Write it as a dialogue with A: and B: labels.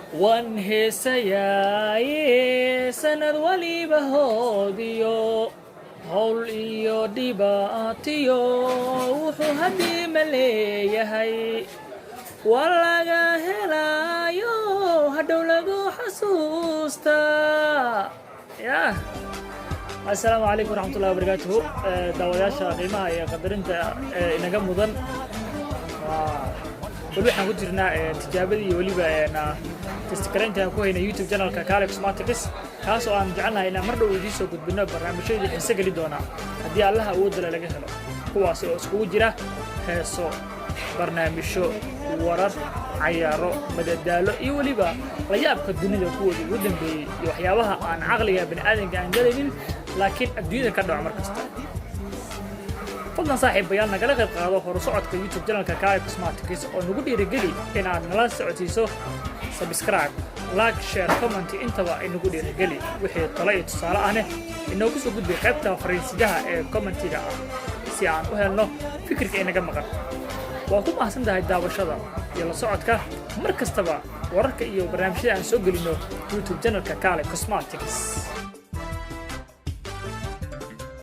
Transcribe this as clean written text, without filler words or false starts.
A: Wan heesayaye sanad waliba hoodiyo hawl iyo dhibaatiyo wuxuu haddii ma leeyahay walaga helayo hadhow lagu xasuusta ya السلام عليكم ورحمة الله وبركاته داوياشا قيمها يا قدرنت inaga mudan wali waxaan ku jirnaa tijaabadii waliba testkareynta ku hayna YouTube channelka Kale Cosmetics kaas oo aan jecelnahay inaan mar dhow idin soo gudbino barnaamijyada xiiso gali doona hadii Allah awood laga helo kuwaas oo isku jira heeso barnaamijyo warar ciyaaro madadaalo iyo waliba la yaabka dunida kuwada ugu dambeeyay iyo waxyaabaha aan aqliga bini'aadamka aan galaynin laakiin adduunyada ka dhaco markasta fadlan saaxiibayaal nagala qayb qaado hor socodka YouTube channelka Kale Cosmetics oo nagu dhiirigeli in aad nala socotiso subscribe like share comment intaba ay nagu dhiirigeli wixii talo iyo tusaale ahne inoo ku soo gudbi qaybta fariisidaha ee commentiga ah si aan u helno fikirka inaga maqan waa ku mahadsantahay daawashada iyo la socodka mar kastaba wararka iyo barnaamijyada aan soo gelino YouTube channelka Kale Cosmetics